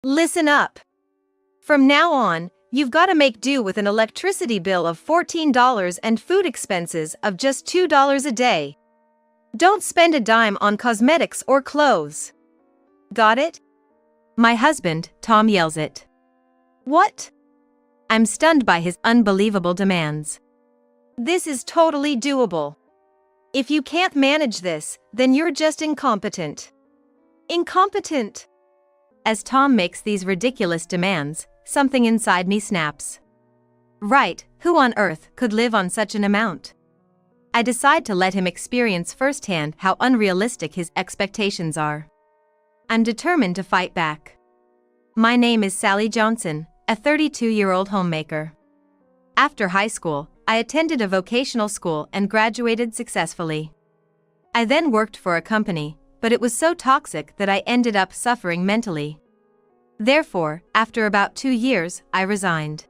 Listen up. From now on, you've got to make do with an electricity bill of $14 and food expenses of just $2 a day. Don't spend a dime on cosmetics or clothes. Got it? My husband, Tom, yells it. What? I'm stunned by his unbelievable demands. This is totally doable. If you can't manage this, then you're just incompetent. Incompetent! As Tom makes these ridiculous demands, something inside me snaps. Right, who on earth could live on such an amount? I decide to let him experience firsthand how unrealistic his expectations are. I'm determined to fight back. My name is Sally Johnson, a 32-year-old homemaker. After high school, I attended a vocational school and graduated successfully. I then worked for a company, but it was so toxic that I ended up suffering mentally. Therefore, after about 2 years, I resigned.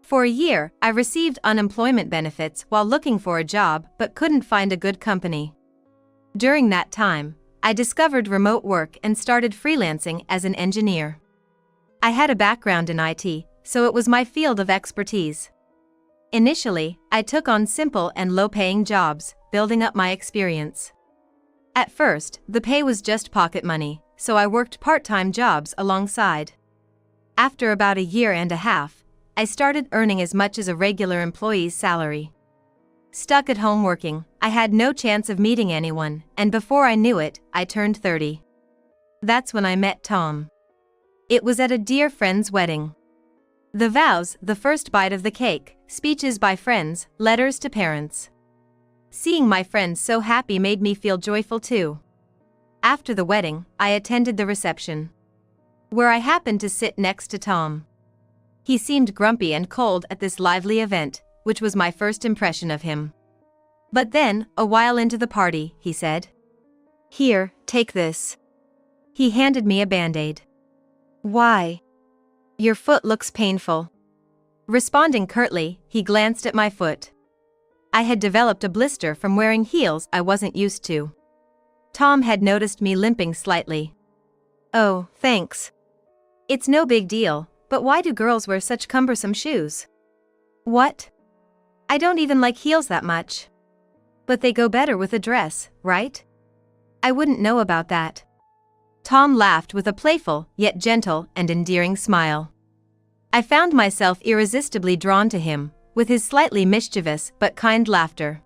For a year, I received unemployment benefits while looking for a job but couldn't find a good company. During that time, I discovered remote work and started freelancing as an engineer. I had a background in IT, so it was my field of expertise. Initially, I took on simple and low-paying jobs, building up my experience. At first, the pay was just pocket money, so I worked part-time jobs alongside. After about a year and a half, I started earning as much as a regular employee's salary. Stuck at home working, I had no chance of meeting anyone, and before I knew it, I turned 30. That's when I met Tom. It was at a dear friend's wedding. The vows, the first bite of the cake, speeches by friends, letters to parents. Seeing my friends so happy made me feel joyful too. After the wedding, I attended the reception, where I happened to sit next to Tom. He seemed grumpy and cold at this lively event, which was my first impression of him. But then, a while into the party, he said, "Here, take this." He handed me a Band-Aid. "Why? Your foot looks painful." Responding curtly, he glanced at my foot. I had developed a blister from wearing heels I wasn't used to. Tom had noticed me limping slightly. "Oh, thanks. It's no big deal, but why do girls wear such cumbersome shoes?" "What? I don't even like heels that much. But they go better with a dress, right?" "I wouldn't know about that." Tom laughed with a playful, yet gentle and endearing smile. I found myself irresistibly drawn to him, with his slightly mischievous but kind laughter.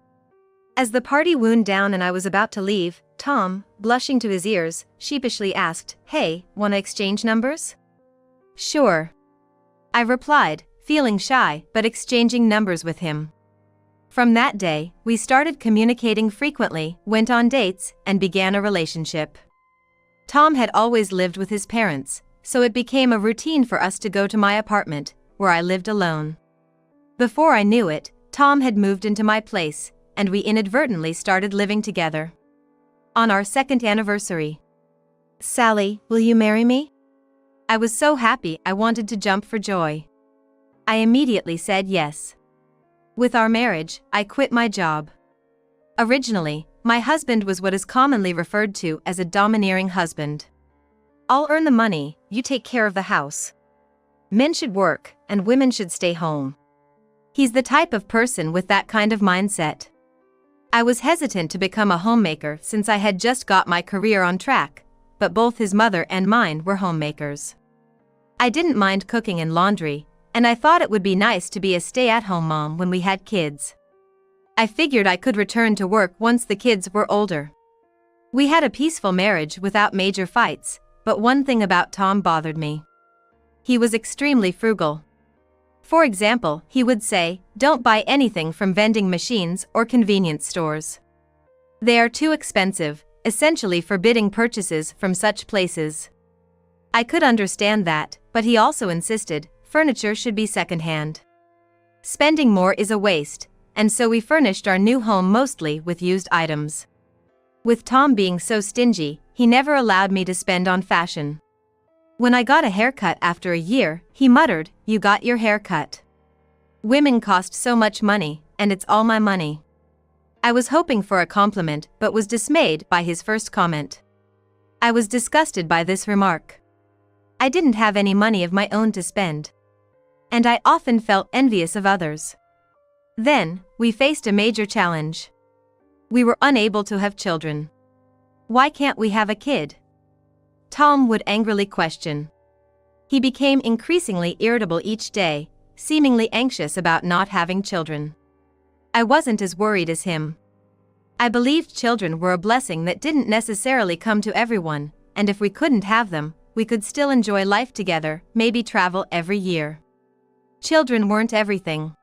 As the party wound down and I was about to leave, Tom, blushing to his ears, sheepishly asked, "Hey, wanna exchange numbers?" "Sure," I replied, feeling shy but exchanging numbers with him. From that day, we started communicating frequently, went on dates, and began a relationship. Tom had always lived with his parents, so it became a routine for us to go to my apartment, where I lived alone. Before I knew it, Tom had moved into my place, and we inadvertently started living together. On our second anniversary. "Sally, will you marry me?" I was so happy I wanted to jump for joy. I immediately said yes. With our marriage, I quit my job. Originally, my husband was what is commonly referred to as a domineering husband. "I'll earn the money, you take care of the house. Men should work, and women should stay home." He's the type of person with that kind of mindset. I was hesitant to become a homemaker since I had just got my career on track, but both his mother and mine were homemakers. I didn't mind cooking and laundry, and I thought it would be nice to be a stay-at-home mom when we had kids. I figured I could return to work once the kids were older. We had a peaceful marriage without major fights, but one thing about Tom bothered me. He was extremely frugal. For example, he would say, "Don't buy anything from vending machines or convenience stores. They are too expensive," essentially forbidding purchases from such places. I could understand that, but he also insisted, furniture should be secondhand. Spending more is a waste, and so we furnished our new home mostly with used items. With Tom being so stingy, he never allowed me to spend on fashion. When I got a haircut after a year, he muttered, "You got your hair cut. Women cost so much money, and it's all my money." I was hoping for a compliment but was dismayed by his first comment. I was disgusted by this remark. I didn't have any money of my own to spend. And I often felt envious of others. Then, we faced a major challenge. We were unable to have children. Why can't we have a kid? Tom would angrily question. He became increasingly irritable each day, seemingly anxious about not having children. I wasn't as worried as him. I believed children were a blessing that didn't necessarily come to everyone, and if we couldn't have them, we could still enjoy life together, maybe travel every year. Children weren't everything.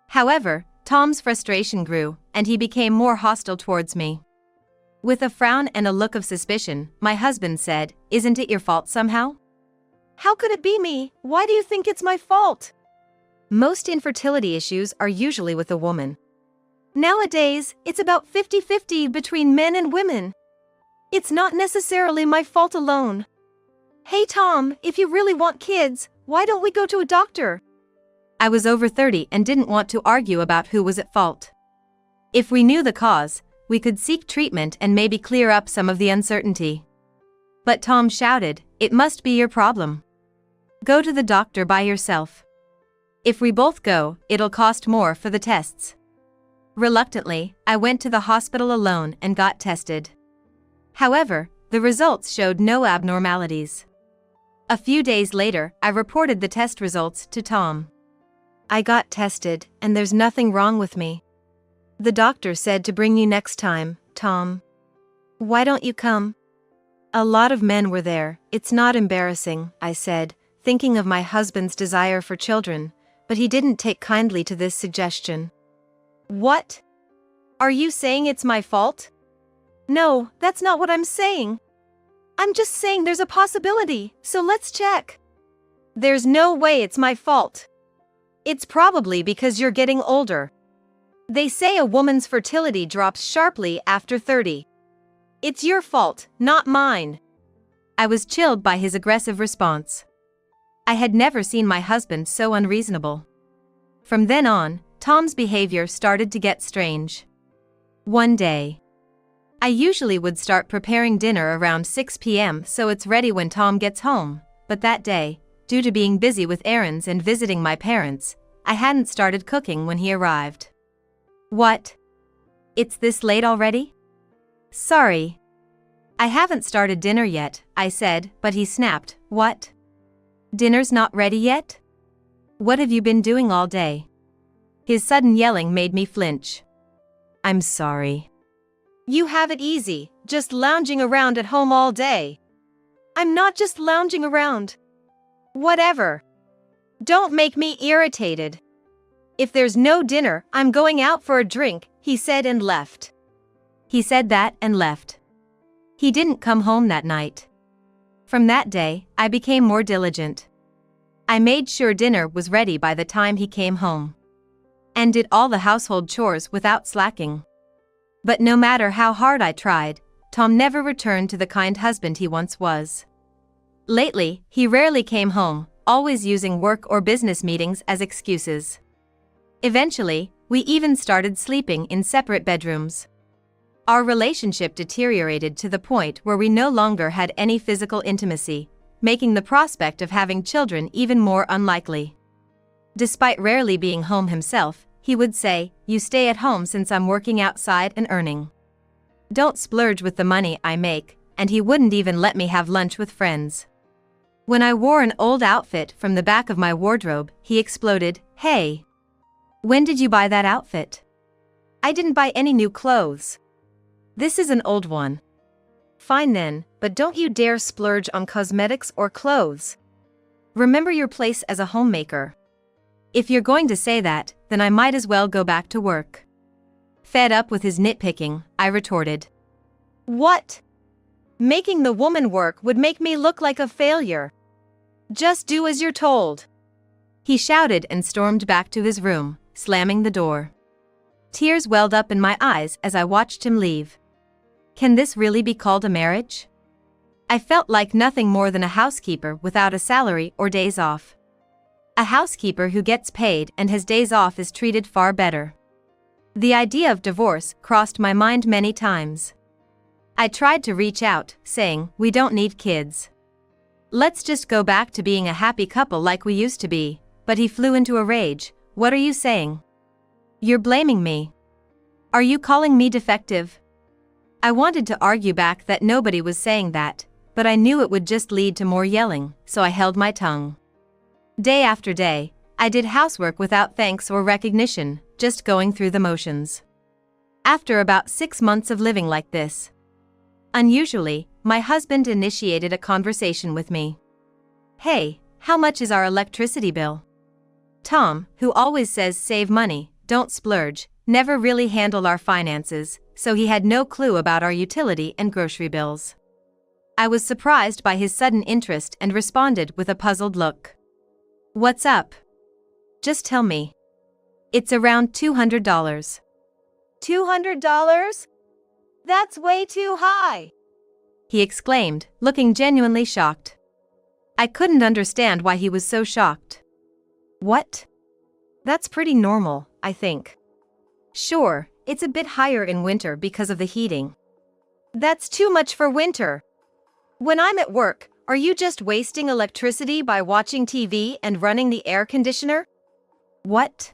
However, Tom's frustration grew, and he became more hostile towards me. With a frown and a look of suspicion, my husband said, "Isn't it your fault somehow?" How could it be me? Why do you think it's my fault? Most infertility issues are usually with a woman. Nowadays, it's about 50-50 between men and women. It's not necessarily my fault alone. Hey Tom, if you really want kids, why don't we go to a doctor? I was over 30 and didn't want to argue about who was at fault. If we knew the cause, we could seek treatment and maybe clear up some of the uncertainty. But Tom shouted, "It must be your problem. Go to the doctor by yourself. If we both go, it'll cost more for the tests." Reluctantly, I went to the hospital alone and got tested. However, the results showed no abnormalities. A few days later, I reported the test results to Tom. I got tested, and there's nothing wrong with me. The doctor said to bring you next time, Tom. Why don't you come? A lot of men were there. It's not embarrassing, I said, thinking of my husband's desire for children, but he didn't take kindly to this suggestion. What? Are you saying it's my fault? No, that's not what I'm saying. I'm just saying there's a possibility, so let's check. There's no way it's my fault. It's probably because you're getting older. They say a woman's fertility drops sharply after 30. It's your fault, not mine. I was chilled by his aggressive response. I had never seen my husband so unreasonable. From then on, Tom's behavior started to get strange. One day, I usually would start preparing dinner around 6 p.m. so it's ready when Tom gets home, but that day, due to being busy with errands and visiting my parents, I hadn't started cooking when he arrived. What? It's this late already? Sorry. I haven't started dinner yet, I said, but he snapped, What? Dinner's not ready yet? What have you been doing all day? His sudden yelling made me flinch. I'm sorry. You have it easy, just lounging around at home all day. I'm not just lounging around. Whatever. Don't make me irritated. If there's no dinner, I'm going out for a drink, he said and left. He said that and left. He didn't come home that night. From that day, I became more diligent. I made sure dinner was ready by the time he came home. And did all the household chores without slacking. But no matter how hard I tried, Tom never returned to the kind husband he once was. Lately, he rarely came home, always using work or business meetings as excuses. Eventually, we even started sleeping in separate bedrooms. Our relationship deteriorated to the point where we no longer had any physical intimacy, making the prospect of having children even more unlikely. Despite rarely being home himself, he would say, "You stay at home since I'm working outside and earning. Don't splurge with the money I make," and he wouldn't even let me have lunch with friends. When I wore an old outfit from the back of my wardrobe, he exploded, "Hey! When did you buy that outfit?" "I didn't buy any new clothes. This is an old one." Fine then, but don't you dare splurge on cosmetics or clothes. Remember your place as a homemaker. If you're going to say that, then I might as well go back to work. Fed up with his nitpicking, I retorted. What? Making the woman work would make me look like a failure. Just do as you're told. He shouted and stormed back to his room, slamming the door. Tears welled up in my eyes as I watched him leave. Can this really be called a marriage? I felt like nothing more than a housekeeper without a salary or days off. A housekeeper who gets paid and has days off is treated far better. The idea of divorce crossed my mind many times. I tried to reach out, saying, "We don't need kids. Let's just go back to being a happy couple like we used to be. But he flew into a rage. What are you saying? You're blaming me. Are you calling me defective? I wanted to argue back that nobody was saying that, but I knew it would just lead to more yelling, so I held my tongue. Day after day, I did housework without thanks or recognition, just going through the motions. After about 6 months of living like this, unusually, my husband initiated a conversation with me. Hey, how much is our electricity bill? Tom, who always says save money, don't splurge, never really handled our finances, so he had no clue about our utility and grocery bills. I was surprised by his sudden interest and responded with a puzzled look. What's up? Just tell me. It's around $200. $200? That's way too high, he exclaimed, looking genuinely shocked. I couldn't understand why he was so shocked. What? That's pretty normal, I think. Sure, it's a bit higher in winter because of the heating. That's too much for winter. When I'm at work, are you just wasting electricity by watching TV and running the air conditioner? What?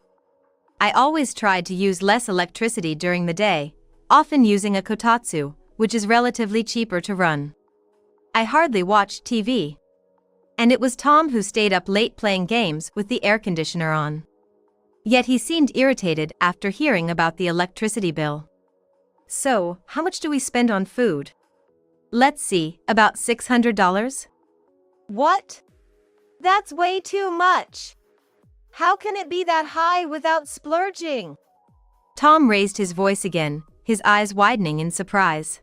I always tried to use less electricity during the day, often using a kotatsu, which is relatively cheaper to run. I hardly watched TV. And it was Tom who stayed up late playing games with the air conditioner on. Yet he seemed irritated after hearing about the electricity bill. So, how much do we spend on food? Let's see, about $600? What? That's way too much. How can it be that high without splurging? Tom raised his voice again, his eyes widening in surprise.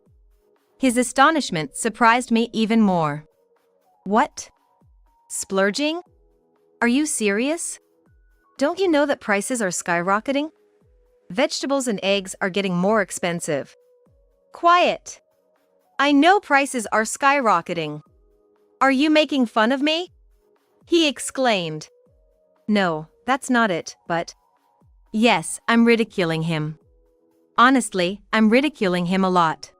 His astonishment surprised me even more. What? Splurging? Are you serious? Don't you know that prices are skyrocketing? Vegetables and eggs are getting more expensive. Quiet. I know prices are skyrocketing. Are you making fun of me? He exclaimed. No, that's not it, but... Yes, I'm ridiculing him. Honestly, I'm ridiculing him a lot.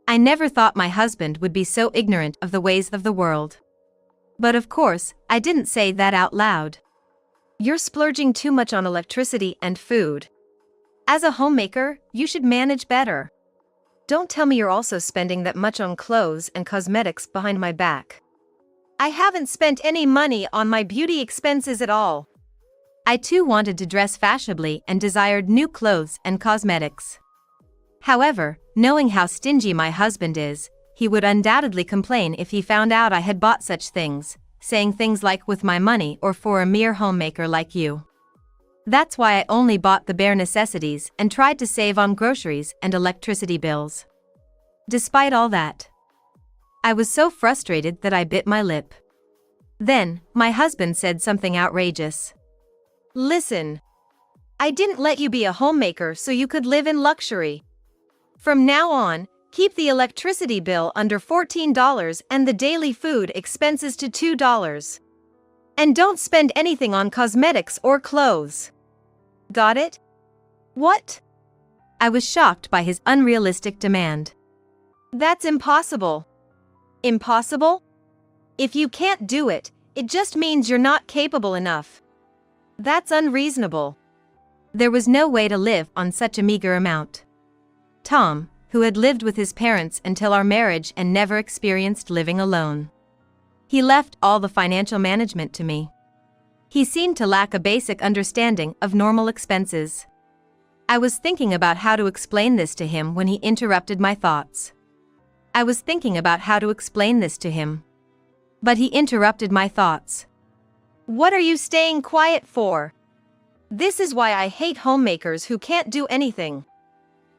I never thought my husband would be so ignorant of the ways of the world. But of course, I didn't say that out loud. You're splurging too much on electricity and food. As a homemaker, you should manage better. Don't tell me you're also spending that much on clothes and cosmetics behind my back. I haven't spent any money on my beauty expenses at all. I too wanted to dress fashionably and desired new clothes and cosmetics. However, knowing how stingy my husband is, he would undoubtedly complain if he found out I had bought such things, saying things like with my money or for a mere homemaker like you. That's why I only bought the bare necessities and tried to save on groceries and electricity bills. Despite all that, I was so frustrated that I bit my lip. Then, my husband said something outrageous. Listen. I didn't let you be a homemaker so you could live in luxury. From now on, keep the electricity bill under $14 and the daily food expenses to $2. And don't spend anything on cosmetics or clothes. Got it? What? I was shocked by his unrealistic demand. That's impossible. Impossible? If you can't do it, it just means you're not capable enough. That's unreasonable. There was no way to live on such a meager amount. Tom, who had lived with his parents until our marriage and never experienced living alone. He left all the financial management to me. He seemed to lack a basic understanding of normal expenses. I was thinking about how to explain this to him when he interrupted my thoughts. But he interrupted my thoughts. What are you staying quiet for? This is why I hate homemakers who can't do anything.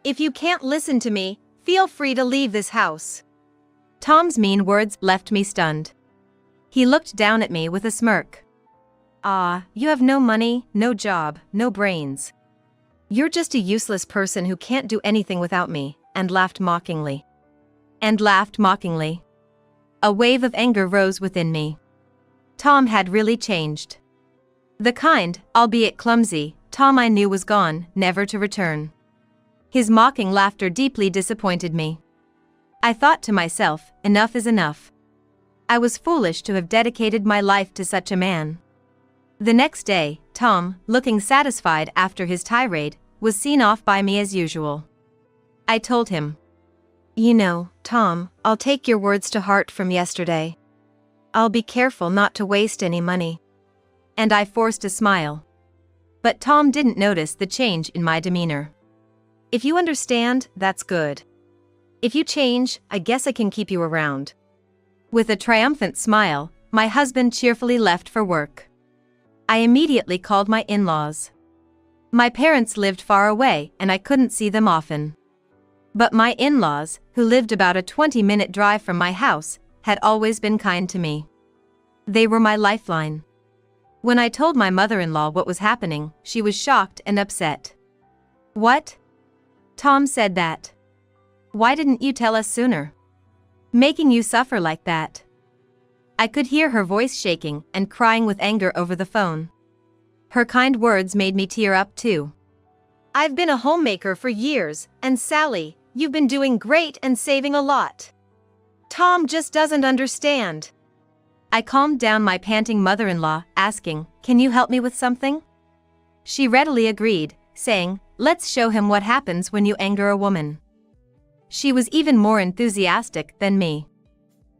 If you can't listen to me, feel free to leave this house. Tom's mean words left me stunned. He looked down at me with a smirk. Ah, you have no money, no job, no brains. You're just a useless person who can't do anything without me, and laughed mockingly. A wave of anger rose within me. Tom had really changed. The kind, albeit clumsy, Tom I knew was gone, never to return. His mocking laughter deeply disappointed me. I thought to myself, enough is enough. I was foolish to have dedicated my life to such a man. The next day, Tom, looking satisfied after his tirade, was seen off by me as usual. I told him, "You know, Tom, I'll take your words to heart from yesterday. I'll be careful not to waste any money." And I forced a smile. But Tom didn't notice the change in my demeanor. If you understand, that's good. If you change, I guess I can keep you around. With a triumphant smile, my husband cheerfully left for work. I immediately called my in-laws. My parents lived far away and I couldn't see them often. But my in-laws, who lived about a 20-minute drive from my house, had always been kind to me. They were my lifeline. When I told my mother-in-law what was happening, she was shocked and upset. "What? Tom said that. Why didn't you tell us sooner? Making you suffer like that." I could hear her voice shaking and crying with anger over the phone. Her kind words made me tear up too. "I've been a homemaker for years, and Sally, you've been doing great and saving a lot. Tom just doesn't understand." I calmed down my panting mother-in-law, asking, "Can you help me with something?" She readily agreed, saying, "Let's show him what happens when you anger a woman." She was even more enthusiastic than me.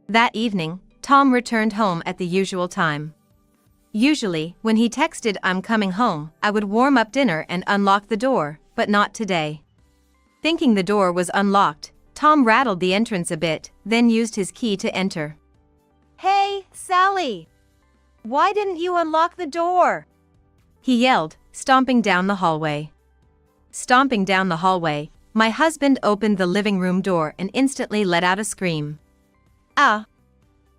That evening, Tom returned home at the usual time. Usually, when he texted "I'm coming home," I would warm up dinner and unlock the door, but not today. Thinking the door was unlocked, Tom rattled the entrance a bit, then used his key to enter. "Hey, Sally! Why didn't you unlock the door?" he yelled, stomping down the hallway. Stomping down the hallway, my husband opened the living room door and instantly let out a scream. "Ah!"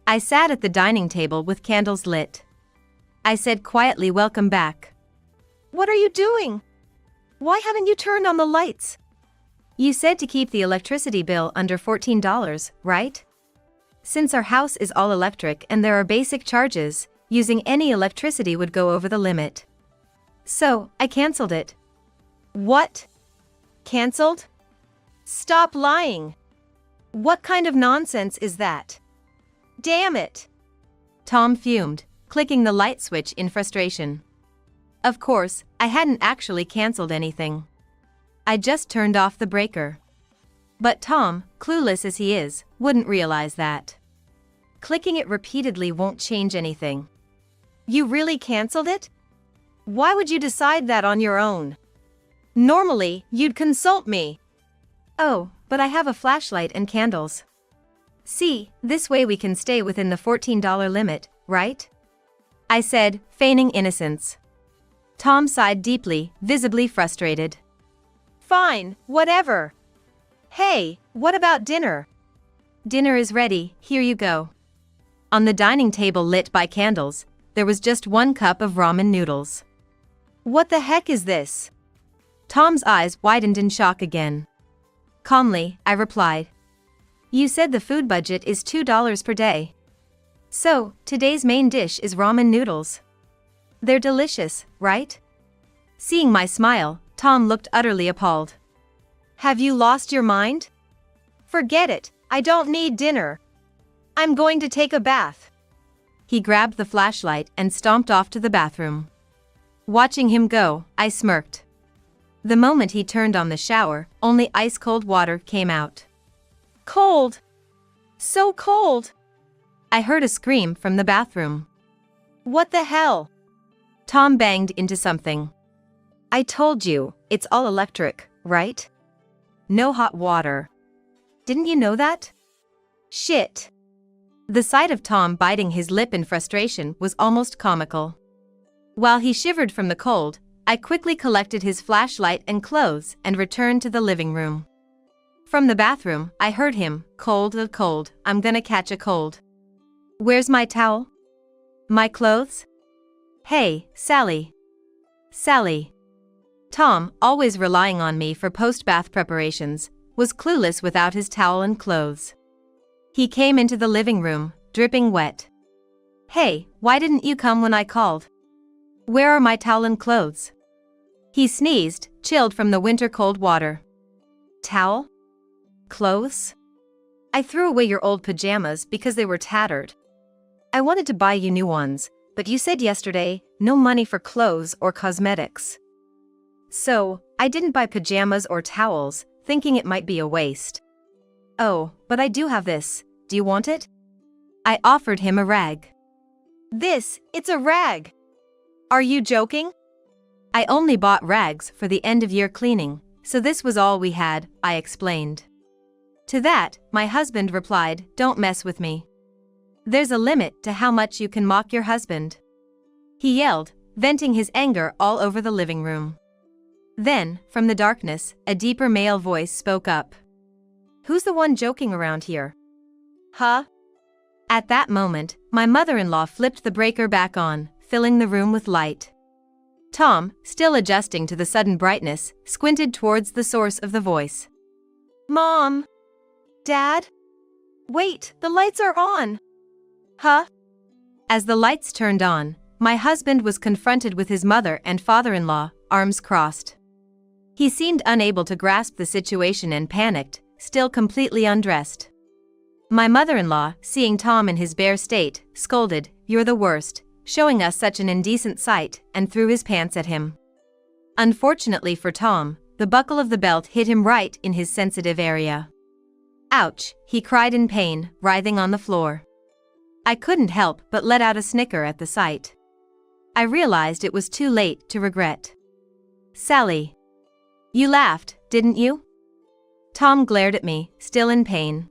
I sat at the dining table with candles lit. I said quietly, "Welcome back." "What are you doing? Why haven't you turned on the lights?" "You said to keep the electricity bill under $14, right? Since our house is all electric and there are basic charges, using any electricity would go over the limit. So, I canceled it." "What? Cancelled? Stop lying. What kind of nonsense is that? Damn it!" Tom fumed, clicking the light switch in frustration. Of course, I hadn't actually canceled anything. I just turned off the breaker. But Tom, clueless as he is, wouldn't realize that. Clicking it repeatedly won't change anything. "You really canceled it? Why would you decide that on your own? Normally, you'd consult me." "Oh, but I have a flashlight and candles. See, this way we can stay within the $14 limit, right?" I said, feigning innocence. Tom sighed deeply, visibly frustrated. "Fine, whatever. Hey, what about dinner?" "Dinner is ready, here you go." On the dining table lit by candles, there was just one cup of ramen noodles. "What the heck is this?" Tom's eyes widened in shock again. Calmly, I replied, "You said the food budget is $2 per day. So, today's main dish is ramen noodles. They're delicious, right?" Seeing my smile, Tom looked utterly appalled. "Have you lost your mind? Forget it, I don't need dinner. I'm going to take a bath." He grabbed the flashlight and stomped off to the bathroom. Watching him go, I smirked. The moment he turned on the shower, only ice-cold water came out. "Cold! So cold!" I heard a scream from the bathroom. "What the hell?" Tom banged into something. "I told you, it's all electric, right? No hot water. Didn't you know that?" "Shit." The sight of Tom biting his lip in frustration was almost comical. While he shivered from the cold, I quickly collected his flashlight and clothes and returned to the living room. From the bathroom, I heard him, "Cold, I'm gonna catch a cold. Where's my towel? My clothes? Hey, Sally. Sally." Tom, always relying on me for post-bath preparations, was clueless without his towel and clothes. He came into the living room, dripping wet. "Hey, why didn't you come when I called? Where are my towel and clothes?" He sneezed, chilled from the winter cold water. "Towel? Clothes? I threw away your old pajamas because they were tattered. I wanted to buy you new ones, but you said yesterday, no money for clothes or cosmetics. So, I didn't buy pajamas or towels, thinking it might be a waste. Oh, but I do have this. Do you want it? I offered him a rag. It's a rag. Are you joking? I only bought rags for the end-of-year cleaning, so this was all we had, I explained. To that, my husband replied, "Don't mess with me. There's a limit to how much you can mock your husband." He yelled, venting his anger all over the living room. Then, from the darkness, a deeper male voice spoke up. "Who's the one joking around here?" Huh? At that moment, my mother-in-law flipped the breaker back on, filling the room with light. Tom, still adjusting to the sudden brightness, squinted towards the source of the voice. "Mom? Dad? Wait, the lights are on!" "Huh?" As the lights turned on, my husband was confronted with his mother and father-in-law, arms crossed. He seemed unable to grasp the situation and panicked, still completely undressed. My mother-in-law, seeing Tom in his bare state, scolded, "You're the worst," showing us such an indecent sight, and threw his pants at him. Unfortunately for Tom, the buckle of the belt hit him right in his sensitive area. "Ouch," he cried in pain, writhing on the floor. I couldn't help but let out a snicker at the sight. I realized it was too late to regret. "Sally. You laughed, didn't you?" Tom glared at me, still in pain.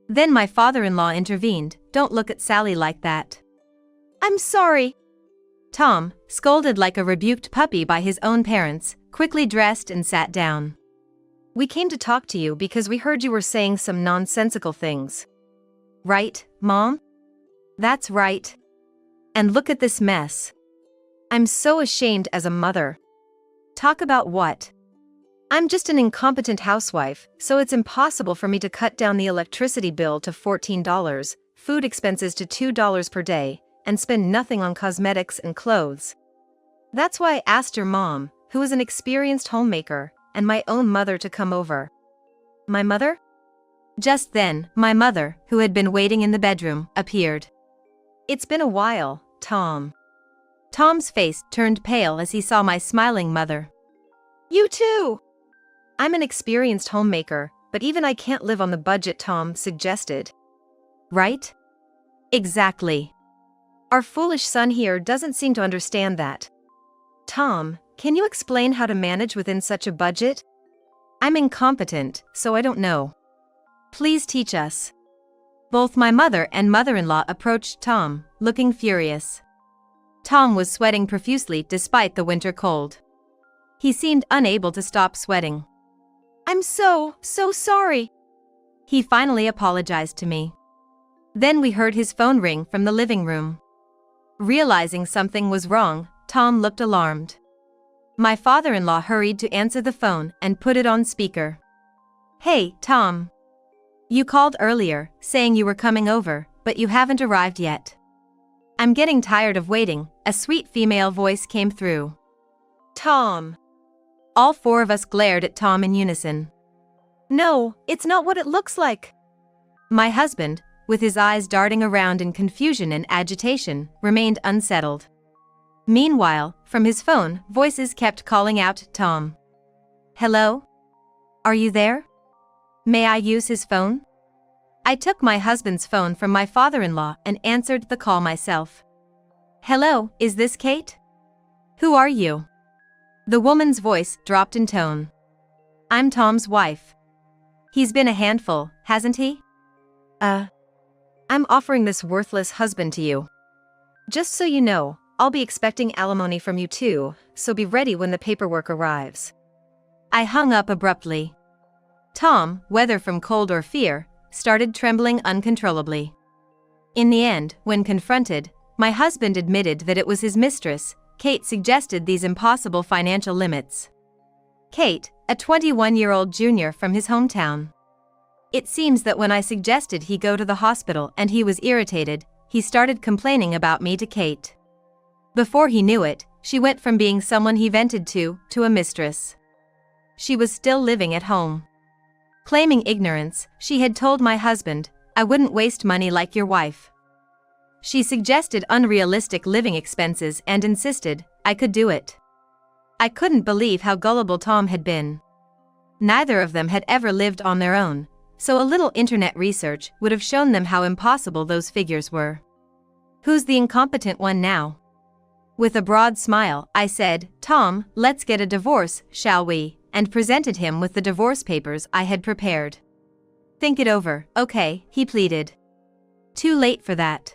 Then my father-in-law intervened, "Don't look at Sally like that." "I'm sorry." Tom, scolded like a rebuked puppy by his own parents, quickly dressed and sat down. "We came to talk to you because we heard you were saying some nonsensical things." "Right, Mom?" "That's right. And look at this mess." "I'm so ashamed as a mother." "Talk about what?" "I'm just an incompetent housewife, so it's impossible for me to cut down the electricity bill to $14, food expenses to $2 per day, and spend nothing on cosmetics and clothes. That's why I asked your mom, who is an experienced homemaker, and my own mother to come over." "My mother?" Just then, my mother, who had been waiting in the bedroom, appeared. "It's been a while, Tom." Tom's face turned pale as he saw my smiling mother. "You too." "I'm an experienced homemaker, but even I can't live on the budget Tom suggested." "Right?" "Exactly." "Our foolish son here doesn't seem to understand that." "Tom, can you explain how to manage within such a budget?" "I'm incompetent, so I don't know. Please teach us." Both my mother and mother-in-law approached Tom, looking furious. Tom was sweating profusely despite the winter cold. He seemed unable to stop sweating. "I'm so sorry." He finally apologized to me. Then we heard his phone ring from the living room. Realizing something was wrong, Tom looked alarmed. My father-in-law hurried to answer the phone and put it on speaker. "Hey, Tom. You called earlier, saying you were coming over, but you haven't arrived yet." "I'm getting tired of waiting," a sweet female voice came through. "Tom." All four of us glared at Tom in unison. "No, it's not what it looks like." My husband, with his eyes darting around in confusion and agitation, remained unsettled. Meanwhile, from his phone, voices kept calling out, "Tom. Hello? Are you there? May I use his phone?" I took my husband's phone from my father-in-law and answered the call myself. "Hello, is this Kate? Who are you?" The woman's voice dropped in tone. "I'm Tom's wife. He's been a handful, hasn't he?" I'm offering this worthless husband to you. Just so you know, I'll be expecting alimony from you too, so be ready when the paperwork arrives." I hung up abruptly. Tom, whether from cold or fear, started trembling uncontrollably. In the end, when confronted, my husband admitted that it was his mistress, Kate, suggested these impossible financial limits. Kate, a 21-year-old junior from his hometown. It seems that when I suggested he go to the hospital and he was irritated, he started complaining about me to Kate. Before he knew it, she went from being someone he vented to a mistress. She was still living at home. Claiming ignorance, she had told my husband, "I wouldn't waste money like your wife." She suggested unrealistic living expenses and insisted I could do it. I couldn't believe how gullible Tom had been. Neither of them had ever lived on their own, so a little internet research would have shown them how impossible those figures were. Who's the incompetent one now? With a broad smile, I said, Tom, let's get a divorce, shall we? And presented him with the divorce papers I had prepared. Think it over, okay, he pleaded. Too late for that.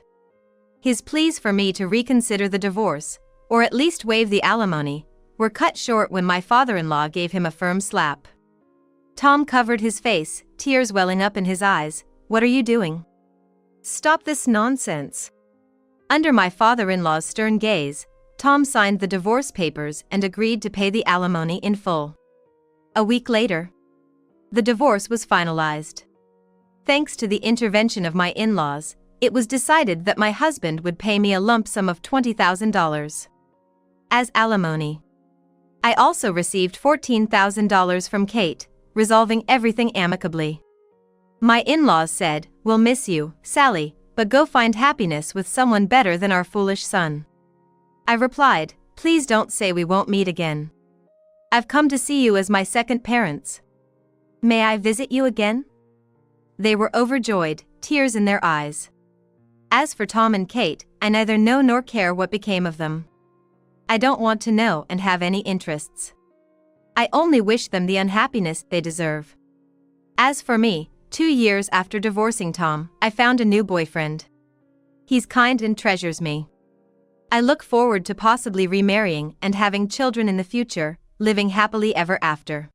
His pleas for me to reconsider the divorce, or at least waive the alimony, were cut short when my father-in-law gave him a firm slap. Tom covered his face, tears welling up in his eyes. What are you doing? Stop this nonsense. Under my father-in-law's stern gaze, Tom signed the divorce papers and agreed to pay the alimony in full. A week later, the divorce was finalized. Thanks to the intervention of my in-laws, it was decided that my husband would pay me a lump sum of $20,000 as alimony. I also received $14,000 from Kate, resolving everything amicably. My in-laws said, "We'll miss you, Sally, but go find happiness with someone better than our foolish son." I replied, "Please don't say we won't meet again. I've come to see you as my second parents. May I visit you again?" They were overjoyed, tears in their eyes. As for Tom and Kate, I neither know nor care what became of them. I don't want to know and have any interests. I only wish them the unhappiness they deserve. As for me, 2 years after divorcing Tom, I found a new boyfriend. He's kind and treasures me. I look forward to possibly remarrying and having children in the future, living happily ever after.